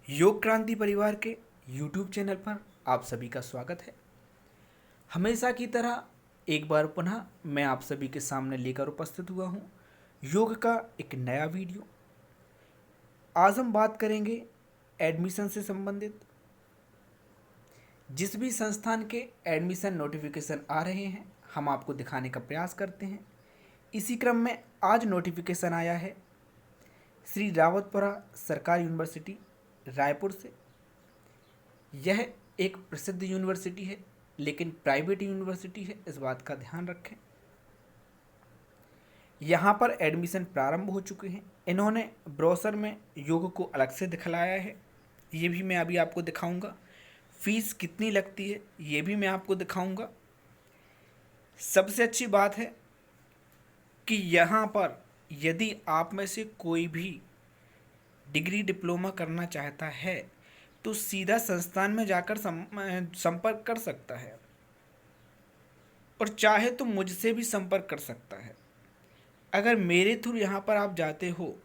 योग क्रांति परिवार के YouTube चैनल पर आप सभी का स्वागत है। हमेशा की तरह एक बार पुनः मैं आप सभी के सामने लेकर उपस्थित हुआ हूँ योग का एक नया वीडियो। आज हम बात करेंगे एडमिशन से संबंधित। जिस भी संस्थान के एडमिशन नोटिफिकेशन आ रहे हैं हम आपको दिखाने का प्रयास करते हैं। इसी क्रम में आज नोटिफिकेशन आया है श्री रावतपुरा सरकारी यूनिवर्सिटी रायपुर से। यह एक प्रसिद्ध यूनिवर्सिटी है लेकिन प्राइवेट यूनिवर्सिटी है, इस बात का ध्यान रखें। यहाँ पर एडमिशन प्रारंभ हो चुके हैं। इन्होंने ब्रोशर में योग को अलग से दिखलाया है, ये भी मैं अभी आपको दिखाऊंगा। फीस कितनी लगती है ये भी मैं आपको दिखाऊंगा। सबसे अच्छी बात है कि यहाँ पर यदि आप में से कोई भी डिग्री डिप्लोमा करना चाहता है तो सीधा संस्थान में जाकर संपर्क कर सकता है और चाहे तो मुझसे भी संपर्क कर सकता है। अगर मेरे थ्रू यहाँ पर आप जाते हो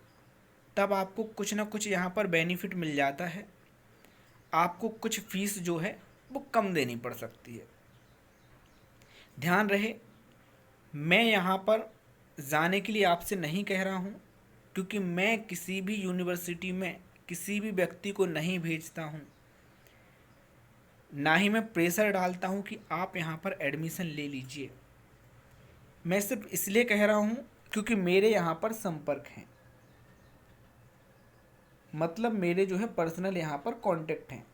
तब आपको कुछ ना कुछ यहाँ पर बेनिफिट मिल जाता है। आपको कुछ फीस जो है वो कम देनी पड़ सकती है। ध्यान रहे, मैं यहाँ पर जाने के लिए आपसे नहीं कह रहा हूँ, क्योंकि मैं किसी भी यूनिवर्सिटी में किसी भी व्यक्ति को नहीं भेजता हूँ, ना ही मैं प्रेशर डालता हूँ कि आप यहाँ पर एडमिशन ले लीजिए। मैं सिर्फ इसलिए कह रहा हूँ क्योंकि मेरे यहाँ पर संपर्क हैं, मतलब मेरे जो है पर्सनल यहाँ पर कांटेक्ट हैं,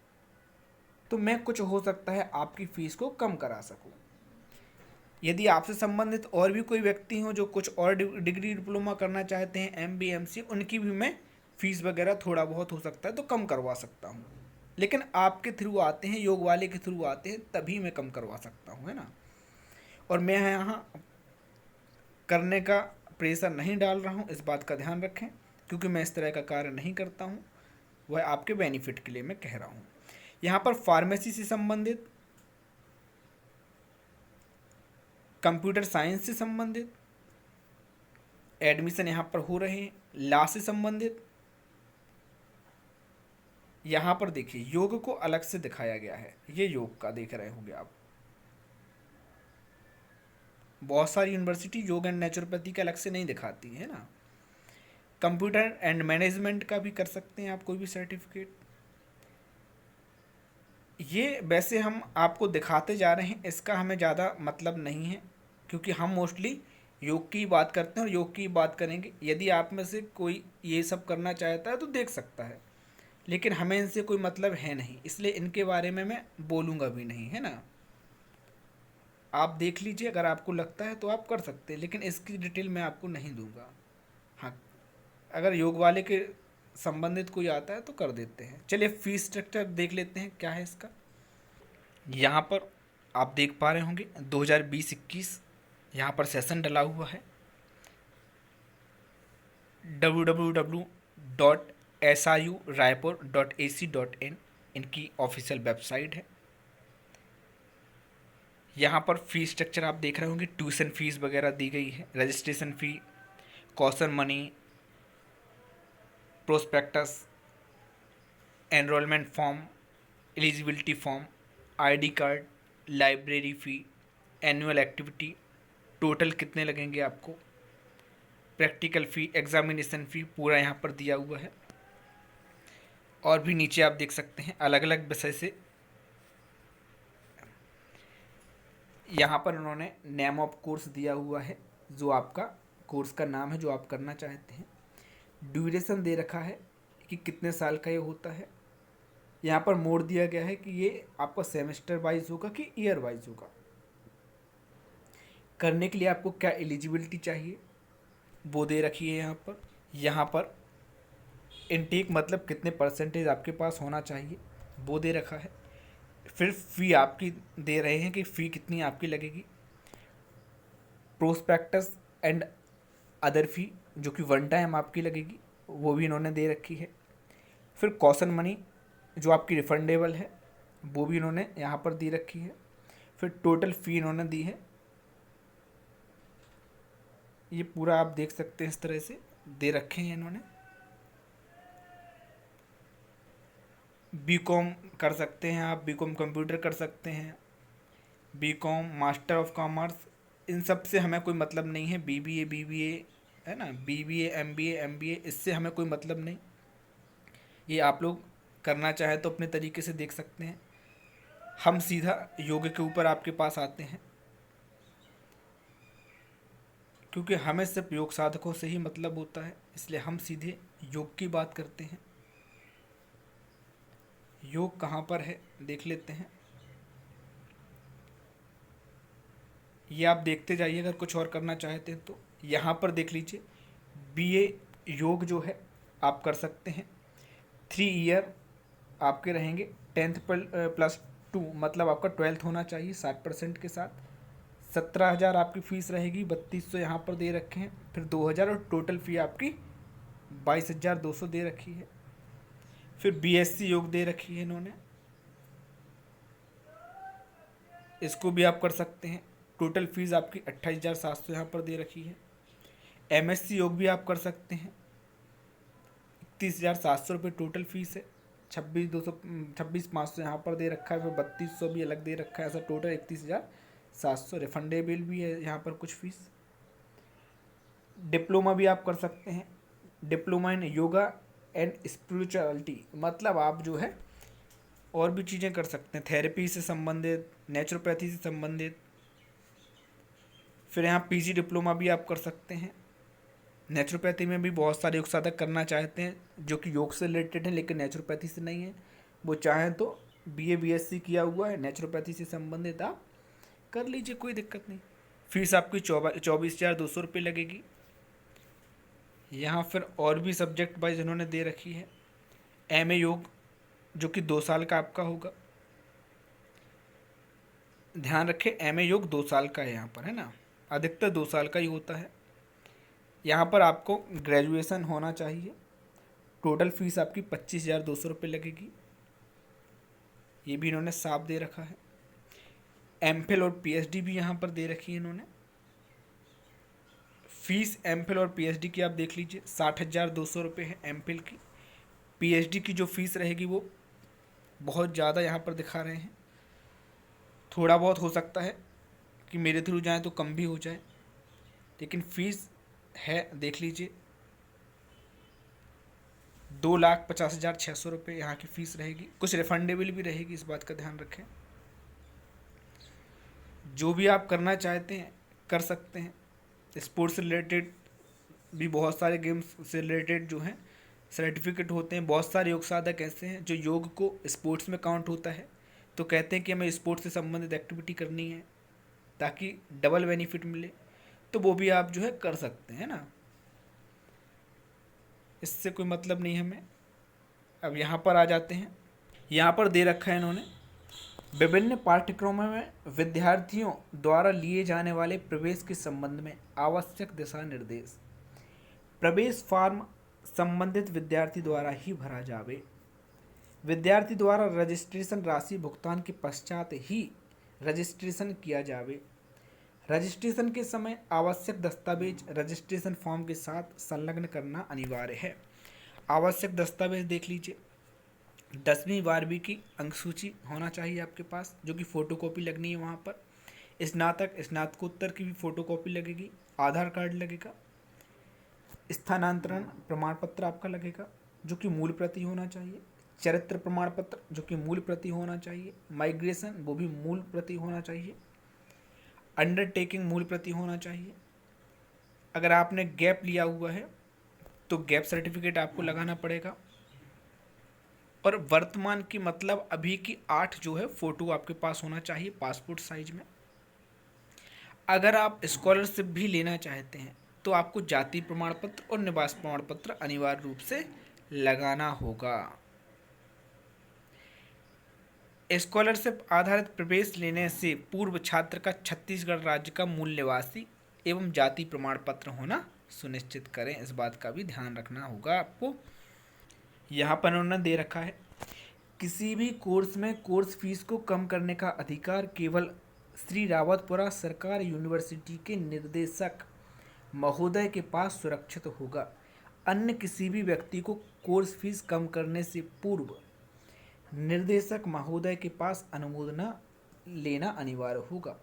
तो मैं कुछ हो सकता है आपकी फ़ीस को कम करा सकूँ। यदि आपसे संबंधित और भी कोई व्यक्ति हो जो कुछ और डिग्री डिप्लोमा करना चाहते हैं, एमबी एमसी, उनकी भी मैं फ़ीस वगैरह थोड़ा बहुत हो सकता है तो कम करवा सकता हूँ। लेकिन आपके थ्रू आते हैं, योग वाले के थ्रू आते हैं, तभी मैं कम करवा सकता हूँ, है ना। और मैं यहाँ करने का प्रेशर नहीं डाल रहा हूँ, इस बात का ध्यान रखें, क्योंकि मैं इस तरह का कार्य नहीं करता हूँ। वह आपके बेनिफिट के लिए मैं कह रहा हूँ। यहाँ पर फार्मेसी से संबंधित, कंप्यूटर साइंस से संबंधित एडमिशन यहाँ पर हो रहे हैं। लॉ से संबंधित यहाँ पर देखिए योग को अलग से दिखाया गया है। ये योग का देख रहे होंगे आप। बहुत सारी यूनिवर्सिटी योग एंड नेचुरोपैथी का अलग से नहीं दिखाती है ना। कंप्यूटर एंड मैनेजमेंट का भी कर सकते हैं आप, कोई भी सर्टिफिकेट। ये वैसे हम आपको दिखाते जा रहे हैं, इसका हमें ज़्यादा मतलब नहीं है, क्योंकि हम मोस्टली योग की बात करते हैं और योग की बात करेंगे। यदि आप में से कोई ये सब करना चाहता है तो देख सकता है, लेकिन हमें इनसे कोई मतलब है नहीं, इसलिए इनके बारे में मैं बोलूँगा भी नहीं, है ना। आप देख लीजिए, अगर आपको लगता है तो आप कर सकते हैं, लेकिन इसकी डिटेल मैं आपको नहीं दूंगा। हाँ, अगर योग वाले के संबंधित कोई आता है तो कर देते हैं। चलिए फीस स्ट्रक्चर देख लेते हैं क्या है इसका। यहाँ पर आप देख पा रहे होंगे 2020-21 यहाँ पर सेशन डला हुआ है। www.sruraipur.ac.in इनकी ऑफिशियल वेबसाइट है। यहाँ पर फ़ी स्ट्रक्चर आप देख रहे होंगे, ट्यूशन फीस वगैरह दी गई है, registration fee, caution money, prospectus, enrolment form, eligibility form, ID card, library fee, annual activity, total कितने लगेंगे आपको, प्रैक्टिकल फ़ी, एग्जामिनेशन फ़ी, पूरा यहाँ पर दिया हुआ है। और भी नीचे आप देख सकते हैं अलग अलग विषय से यहाँ पर उन्होंने नेम ऑफ कोर्स दिया हुआ है, जो आपका कोर्स का नाम है जो आप करना चाहते हैं। ड्यूरेशन दे रखा है कि कितने साल का ये होता है। यहाँ पर मोड़ दिया गया है कि ये आपका सेमेस्टर वाइज होगा कि ईयर वाइज होगा। करने के लिए आपको क्या एलिजिबिलिटी चाहिए वो दे रखी है। यहाँ पर इनटेक मतलब कितने परसेंटेज आपके पास होना चाहिए वो दे रखा है। फिर फ़ी आपकी दे रहे हैं कि फ़ी कितनी आपकी लगेगी। प्रोस्पेक्टस एंड अदर फ़ी जो कि वन टाइम आपकी लगेगी वो भी इन्होंने दे रखी है। फिर कॉशन मनी जो आपकी रिफंडेबल है वो भी इन्होंने यहाँ पर दी रखी है। फिर टोटल फ़ी इन्होंने दी है। ये पूरा आप देख सकते हैं, इस तरह से दे रखे हैं इन्होंने। बीकॉम कर सकते हैं आप, बीकॉम कंप्यूटर कर सकते हैं, बीकॉम मास्टर ऑफ कॉमर्स, इन सब से हमें कोई मतलब नहीं है। बीबीए है ना, बीबीए एमबीए इससे हमें कोई मतलब नहीं। ये आप लोग करना चाहे तो अपने तरीके से देख सकते हैं। हम सीधा योग के ऊपर आपके पास आते हैं, क्योंकि हमें सिर्फ योग साधकों से ही मतलब होता है, इसलिए हम सीधे योग की बात करते हैं। योग कहाँ पर है देख लेते हैं। ये आप देखते जाइए, अगर कुछ और करना चाहते हैं तो यहाँ पर देख लीजिए। बीए योग जो है आप कर सकते हैं। 3 ईयर आपके रहेंगे। 10th +2 मतलब आपका 12th होना चाहिए 60% के साथ। 17,000 आपकी फ़ीस रहेगी, 3200 यहाँ पर दे रखे हैं, फिर 2,000 और टोटल फ़ी आपकी 22,200 दे रखी है। फिर बीएससी योग दे रखी है इन्होंने, इसको भी आप कर सकते हैं। टोटल फीस आपकी 28,700 यहाँ पर दे रखी है। एमएससी योग भी आप कर सकते हैं, 31,700 रुपये टोटल फीस है। 26,500 यहाँ पर दे रखा है, फिर 3200 भी अलग दे रखा है, ऐसा टोटल 31,700। रिफंडेबल भी है यहाँ पर कुछ फीस। डिप्लोमा भी आप कर सकते हैं, diploma in yoga and spirituality, मतलब आप जो है और भी चीज़ें कर सकते हैं, थेरेपी से संबंधित, नेचुरोपैथी से संबंधित। फिर यहाँ पीजी डिप्लोमा भी आप कर सकते हैं। नेचुरोपैथी में भी बहुत सारे योग साधक करना चाहते हैं जो कि योग से रिलेटेड है, लेकिन नेचुरोपैथी से नहीं है। वो चाहें तो बीए बीएससी किया हुआ है, नेचुरोपैथी से संबंधित आप कर लीजिए, कोई दिक्कत नहीं। फीस आपकी 24,200 रुपये लगेगी। यहाँ फिर और भी सब्जेक्ट वाइज इन्होंने दे रखी है। एमए योग जो कि 2 साल का आपका होगा। ध्यान रखें, एमए योग 2 साल का है यहाँ पर, है ना, अधिकतर 2 साल का ही होता है। यहाँ पर आपको ग्रेजुएशन होना चाहिए। टोटल फीस आपकी 25,200 रुपये लगेगी, ये भी इन्होंने साफ दे रखा है। एमफिल और पीएचडी भी यहाँ पर दे रखी है इन्होंने। फीस एमफिल और पीएचडी की आप देख लीजिए, 60,200 रुपये है एमफिल की। पीएचडी की जो फीस रहेगी वो बहुत ज़्यादा यहाँ पर दिखा रहे हैं। थोड़ा बहुत हो सकता है कि मेरे थ्रू जाए तो कम भी हो जाए, लेकिन फ़ीस है देख लीजिए 2,50,600 रुपये यहाँ की फ़ीस रहेगी। कुछ रिफंडेबल भी रहेगी, इस बात का ध्यान रखें। जो भी आप करना चाहते हैं कर सकते हैं। स्पोर्ट्स से रिलेटेड भी बहुत सारे गेम्स से रिलेटेड जो हैं सर्टिफिकेट होते हैं। बहुत सारे योग साधक ऐसे हैं जो योग को स्पोर्ट्स में काउंट होता है तो कहते हैं कि हमें स्पोर्ट्स से संबंधित एक्टिविटी करनी है ताकि डबल बेनिफिट मिले, तो वो भी आप जो है कर सकते हैं ना, इससे कोई मतलब नहीं हमें। अब यहाँ पर आ जाते हैं। यहाँ पर दे रखा है इन्होंने, विभिन्न पाठ्यक्रमों में विद्यार्थियों द्वारा लिए जाने वाले प्रवेश के संबंध में आवश्यक दिशा निर्देश। प्रवेश फॉर्म संबंधित विद्यार्थी द्वारा ही भरा जावे। विद्यार्थी द्वारा रजिस्ट्रेशन राशि भुगतान के पश्चात ही रजिस्ट्रेशन किया जावे। रजिस्ट्रेशन के समय आवश्यक दस्तावेज रजिस्ट्रेशन फॉर्म के साथ संलग्न करना अनिवार्य है। आवश्यक दस्तावेज देख लीजिए, 10वीं 12वीं की अंक सूची होना चाहिए आपके पास, जो कि फ़ोटोकॉपी लगनी है वहाँ पर। स्नातक स्नातकोत्तर की भी फ़ोटोकॉपी लगेगी। आधार कार्ड लगेगा। स्थानांतरण प्रमाण पत्र आपका लगेगा जो कि मूल प्रति होना चाहिए। चरित्र प्रमाण पत्र जो कि मूल प्रति होना चाहिए। माइग्रेशन वो भी मूल प्रति होना चाहिए। अंडरटेकिंग मूल प्रति होना चाहिए। अगर आपने गैप लिया हुआ है तो गैप सर्टिफिकेट आपको लगाना पड़ेगा। और वर्तमान की मतलब अभी की 8 जो है फ़ोटो आपके पास होना चाहिए पासपोर्ट साइज में। अगर आप स्कॉलरशिप भी लेना चाहते हैं तो आपको जाति प्रमाण पत्र और निवास प्रमाण पत्र अनिवार्य रूप से लगाना होगा। स्कॉलरशिप आधारित प्रवेश लेने से पूर्व छात्र का छत्तीसगढ़ राज्य का मूल निवासी एवं जाति प्रमाण पत्र होना सुनिश्चित करें, इस बात का भी ध्यान रखना होगा आपको। यहाँ पर उन्होंने दे रखा है, किसी भी कोर्स में कोर्स फीस को कम करने का अधिकार केवल श्री रावतपुरा सरकार यूनिवर्सिटी के निर्देशक महोदय के पास सुरक्षित होगा। अन्य किसी भी व्यक्ति को कोर्स फीस कम करने से पूर्व निर्देशक महोदय के पास अनुमोदन लेना अनिवार्य होगा।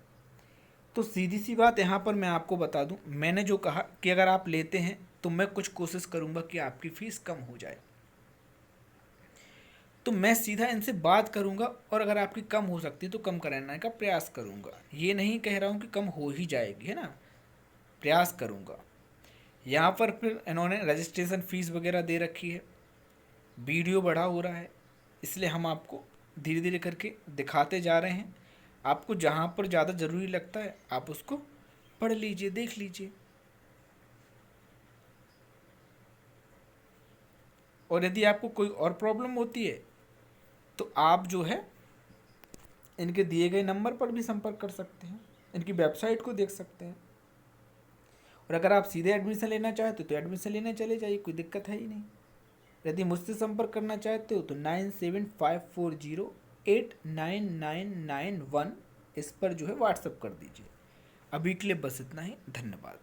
तो सीधी सी बात यहाँ पर मैं आपको बता दूँ, मैंने जो कहा कि अगर आप लेते हैं तो मैं कुछ कोशिश करूँगा कि आपकी फ़ीस कम हो जाए। तो मैं सीधा इनसे बात करूँगा और अगर आपकी कम हो सकती है तो कम कराने का प्रयास करूँगा। ये नहीं कह रहा हूँ कि कम हो ही जाएगी, है ना, प्रयास करूँगा। यहाँ पर फिर इन्होंने रजिस्ट्रेशन फ़ीस वगैरह दे रखी है, वीडियो बड़ा हो रहा है, इसलिए हम आपको धीरे धीरे करके दिखाते जा रहे हैं। आपको जहाँ पर ज़्यादा ज़रूरी लगता है आप उसको पढ़ लीजिए, देख लीजिए। और यदि आपको कोई और प्रॉब्लम होती है तो आप जो है इनके दिए गए नंबर पर भी संपर्क कर सकते हैं, इनकी वेबसाइट को देख सकते हैं। और अगर आप सीधे एडमिशन लेना चाहते हो तो एडमिशन लेने चले जाइए, कोई दिक्कत है ही नहीं। यदि मुझसे संपर्क करना चाहते हो तो 9754089991 इस पर जो है व्हाट्सअप कर दीजिए। अभी के लिए बस इतना ही, धन्यवाद।